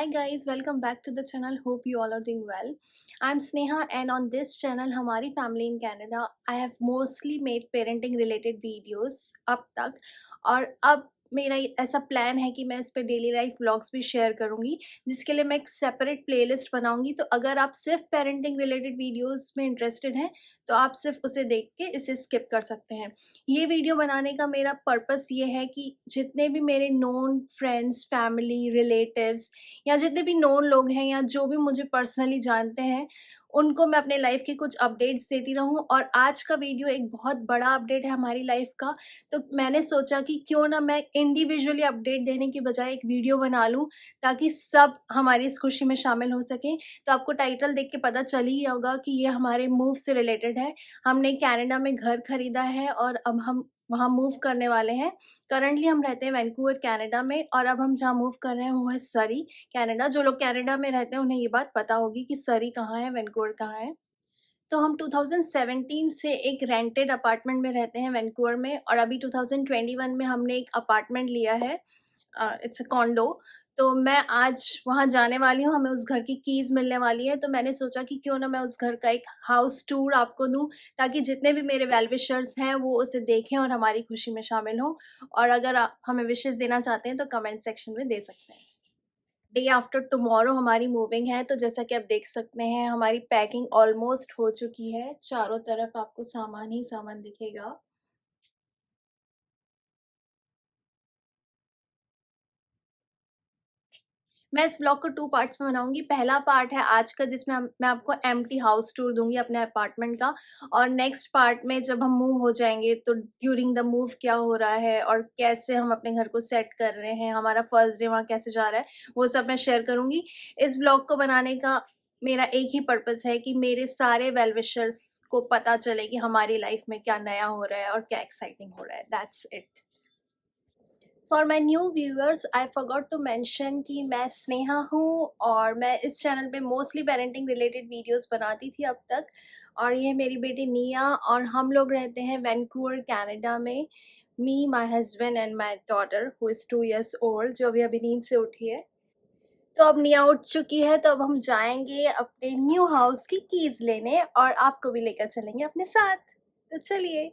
Hi guys, welcome back to the channel. Hope you all are doing well. I'm Sneha and on this channel हमारी family in Canada I have mostly made parenting related videos अब तक और अब मेरा ऐसा plan है कि मैं इस पे डेली लाइफ व्लॉग्स भी शेयर करूँगी जिसके लिए मैं एक सेपरेट प्लेलिस्ट बनाऊँगी। तो अगर आप सिर्फ पेरेंटिंग रिलेटेड वीडियोस में इंटरेस्टेड हैं तो आप सिर्फ उसे देख के इसे स्किप कर सकते हैं। ये वीडियो बनाने का मेरा पर्पस ये है कि जितने भी मेरे नोन फ्रेंड्स, फैमिली, रिलेटिव्स या जितने भी नोन लोग हैं या जो भी मुझे पर्सनली जानते हैं उनको मैं अपने लाइफ के कुछ अपडेट्स देती रहूं। और आज का वीडियो एक बहुत बड़ा अपडेट है हमारी लाइफ का, तो मैंने सोचा कि क्यों ना मैं इंडिविजुअली अपडेट देने की बजाय एक वीडियो बना लूं ताकि सब हमारी इस खुशी में शामिल हो सकें। तो आपको टाइटल देख के पता चल ही होगा कि ये हमारे मूव से रिलेटेड है। हमने कनाडा में घर खरीदा है और अब हम वहाँ मूव करने वाले हैं। करंटली हम रहते हैं वैंकूवर कनाडा में और अब हम जहाँ मूव कर रहे हैं वो है सरी कनाडा। जो लोग कनाडा में रहते हैं उन्हें ये बात पता होगी कि सरी कहाँ है, वैंकूवर कहाँ है। तो हम 2017 से एक रेंटेड अपार्टमेंट में रहते हैं वैंकूवर में और अभी 2021 में हमने एक अपार्टमेंट लिया है। It's a condor. तो मैं आज वहाँ जाने वाली हूँ, हमें उस घर की कीज़ मिलने वाली है। तो मैंने सोचा कि क्यों ना मैं उस घर का एक हाउस टूर आपको दूँ ताकि जितने भी मेरे वेल विशर्स हैं वो उसे देखें और हमारी खुशी में शामिल हों। और अगर आप हमें विशेस देना चाहते हैं तो कमेंट सेक्शन में दे सकते हैं। डे आफ्टर टुमारो हमारी मूविंग है, तो जैसा कि आप देख सकते हैं हमारी पैकिंग ऑलमोस्ट हो चुकी है। चारों तरफ आपको सामान ही सामान दिखेगा। मैं इस ब्लॉग को 2 पार्ट्स में बनाऊँगी। पहला पार्ट है आज का जिसमें मैं आपको एम्प्टी हाउस टूर दूँगी अपने अपार्टमेंट का, और नेक्स्ट पार्ट में जब हम मूव हो जाएँगे तो ड्यूरिंग द मूव क्या हो रहा है और कैसे हम अपने घर को सेट कर रहे हैं, हमारा फर्स्ट डे वहाँ कैसे जा रहा है, वो सब मैं शेयर करूँगी। इस ब्लॉग को बनाने का मेरा एक ही पर्पस है कि मेरे सारे वेल विशर्स को पता चले कि हमारी लाइफ में क्या नया हो रहा है और क्या एक्साइटिंग हो रहा है। That's it. For my new viewers I forgot to mention कि मैं स्नेहा हूँ और मैं इस चैनल पे मोस्टली पेरेंटिंग रिलेटेड वीडियोस बनाती थी अब तक। और ये मेरी बेटी निया और हम लोग रहते हैं वैंकूवर कनाडा में। Me, my husband and my daughter who is 2 years old, जो अभी नींद से उठी है। तो अब निया उठ चुकी है, तो अब हम जाएंगे अपने न्यू हाउस की कीज़ लेने और आपको भी लेकर चलेंगे अपने साथ। तो चलिए।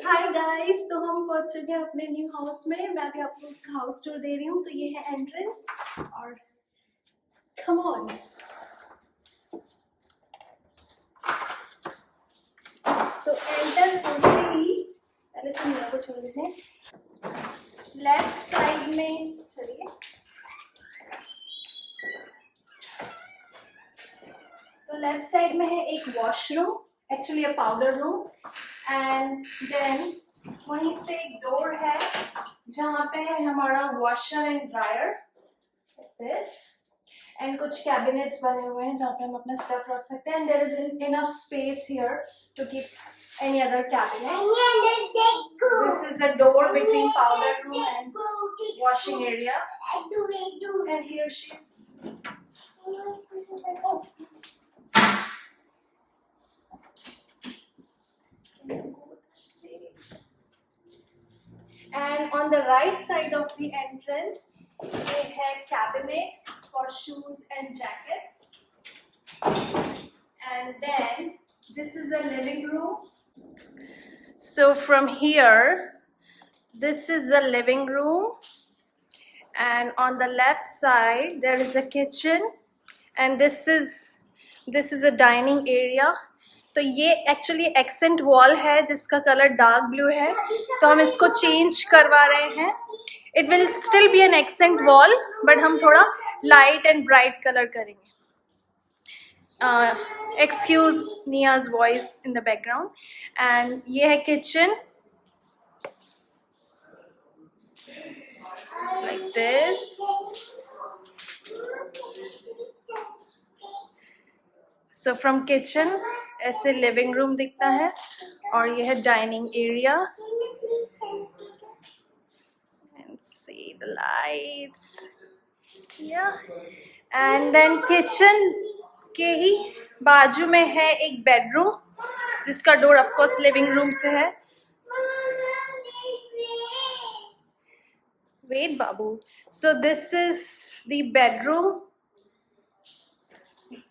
हाय गाइस, तो हम पहुंच चुके हैं अपने न्यू हाउस में। मैं भी आपको उसका हाउस टूर दे रही हूँ। तो ये है एंट्रेंस और कम ऑन। तो एंटर होते ही पहले तो मेरा को छोड़ देते हैं। लेफ्ट साइड में चलिए, तो लेफ्ट साइड में है एक washroom, actually a powder room. And then वहीं से एक डोर है जहाँ पे है हमारा washer and dryer this, and कुछ कैबिनेट्स बने हुए हैं जहाँ पे हम अपना स्टफ रख सकते हैं। And there is enough space here to keep any other cabinet. This is the door between powder room and washing area. And here she is. Oh. And on the right side of the entrance, they have cabinet for shoes and jackets. And then this is the living room. So from here, this is the living room, and on the left side there is a kitchen, and this is a dining area. तो ये actually accent wall है जिसका colour dark blue है, तो हम इसको change करवा रहे हैं। It will still be an accent wall but हम थोड़ा लाइट एंड ब्राइट कलर करेंगे। excuse Nia's voice in the background. And ये है kitchen like this. So from kitchen ऐसे living room दिखता है और ये है dining area. And see the lights. Yeah. And then kitchen के ही बाजू में है एक बेडरूम जिसका door of course living room से है. Wait, Babu. So this is the bedroom.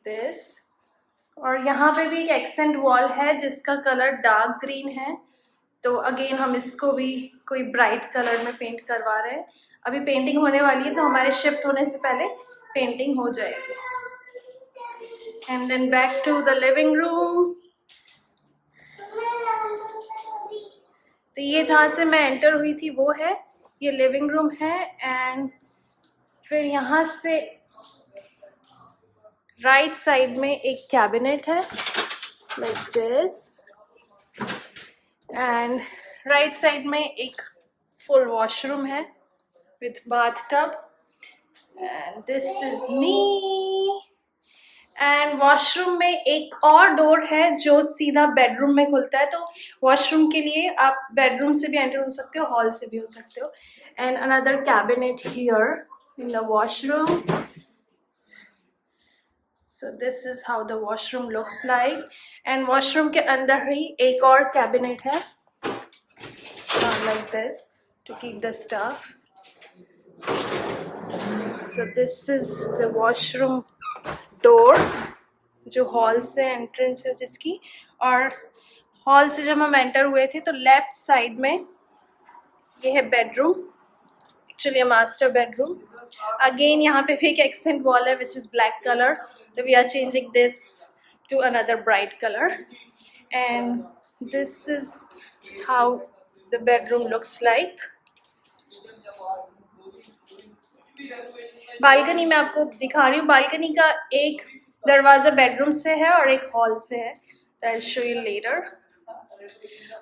This. और यहाँ पे भी एक एक्सेंट वॉल है जिसका कलर डार्क ग्रीन है. तो अगेन हम इसको भी कोई ब्राइट कलर में पेंट करवा रहे हैं. अभी पेंटिंग होने वाली है तो हमारे शिफ्ट होने से पहले पेंटिंग हो जाएगी. And then back to the living room. तो ये जहाँ से मैं एंटर हुई थी वो है, ये लिविंग रूम है. एंड फिर यहाँ से राइट साइड में एक कैबिनेट है like this. And right side में एक फुल वॉशरूम है with bathtub. And this is me. And washroom में एक और डोर है जो सीधा बेडरूम में खुलता है. तो वॉशरूम के लिए आप बेडरूम से भी एंटर हो सकते हो, हॉल से भी हो सकते हो. And another cabinet here in the washroom. So this is how the washroom looks like. And washroom के अंदर ही एक और cabinet है like this to keep the stuff. So this is the washroom door जो हॉल से entrance है जिसकी. और हॉल से जब हम एंटर हुए थे तो लेफ्ट साइड में ये है bedroom, actually a master bedroom. Again यहाँ पे भी एक एक्सेंट वॉल है which is black color. So we are changing this to another bright color. And this is how the bedroom looks like. Balcony में आपको दिखा रही हूँ. बालकनी का एक दरवाज़ा बेडरूम से है और एक हॉल से है. तो I'll show you later.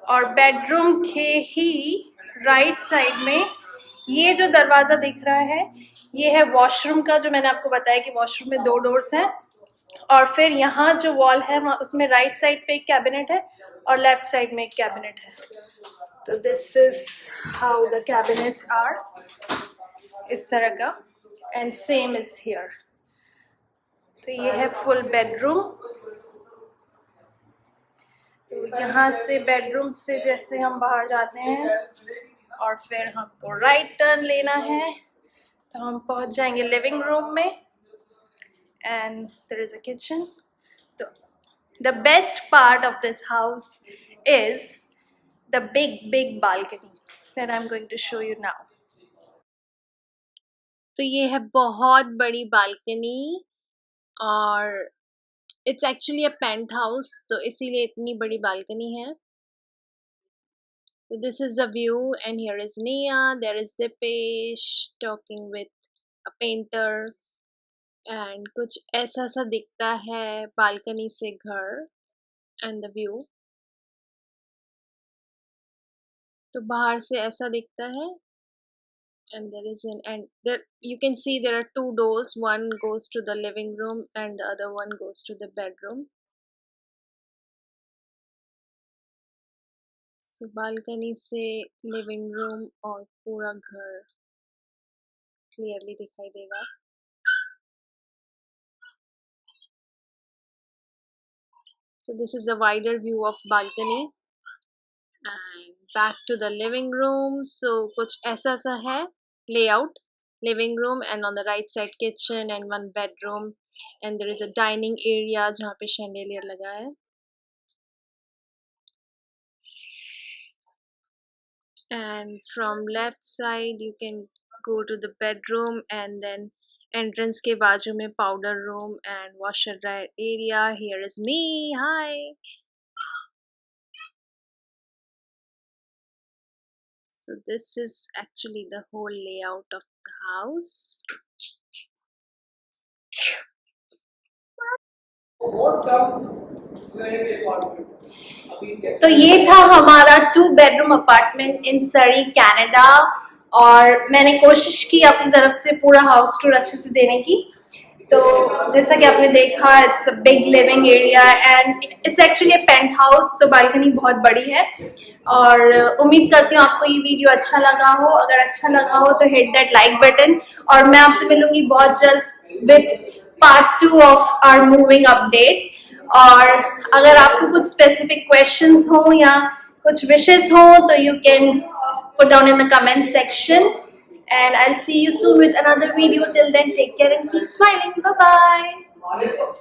और बेडरूम के ही राइट साइड में ये जो दरवाज़ा दिख रहा है ये है वॉशरूम का, जो मैंने आपको बताया कि वॉशरूम में 2 डोर्स हैं. और फिर यहाँ जो वॉल है उसमें राइट साइड पे एक कैबिनेट है और लेफ्ट साइड में एक कैबिनेट है. तो this is how the cabinets are, इस तरह का. And same is here. तो ये है फुल बेडरूम. तो यहाँ से बेडरूम से जैसे हम बाहर जाते हैं और फिर हमको राइट टर्न लेना है तो हम पहुँच जाएंगे लिविंग रूम में. And there is a kitchen. The best part of this house is the big balcony that I'm going to show you now. तो ये है बहुत बड़ी बालकनी और it's actually a penthouse, तो इसीलिए इतनी बड़ी बालकनी है. So this is the view and here is Nia, there is Dipesh talking with a painter. And कुछ ऐसा सा दिखता है बालकनी से घर एंड द व्यू. तो बाहर से ऐसा दिखता है. And there is an and there you can see there are 2 doors. One goes to the living room and the other one goes to the bedroom. So balcony से living room और पूरा घर क्लियरली दिखाई देगा. So this is the wider view of balcony. And back to the living room. So कुछ ऐसा सा है layout. Living room and on the right side kitchen and one bedroom and there is a dining area जहाँ पे chandelier लगा है. And from left side you can go to the bedroom and then entrance के बाजू में powder room and washer dryer area. Here is me. Hi. So this is actually the whole layout of the house. तो ये था हमारा 2 bedroom apartment in सरी Canada, और मैंने कोशिश की अपनी तरफ से पूरा हाउस टूर अच्छे से देने की। तो जैसा कि आपने देखा, it's a big living area and it's actually penthouse, तो बालकनी बहुत बड़ी है। और उम्मीद करती हूँ आपको ये वीडियो अच्छा लगा हो। अगर अच्छा लगा हो तो हिट दैट लाइक बटन, और मैं आपसे मिलूंगी बहुत जल्द with part 2 of our moving update. और अगर आपको कुछ स्पेसिफिक क्वेश्चंस हो या कुछ विशेस हो तो you can put down in the comment section, and I'll see you soon with another video. Till then, take care and keep smiling. Bye bye.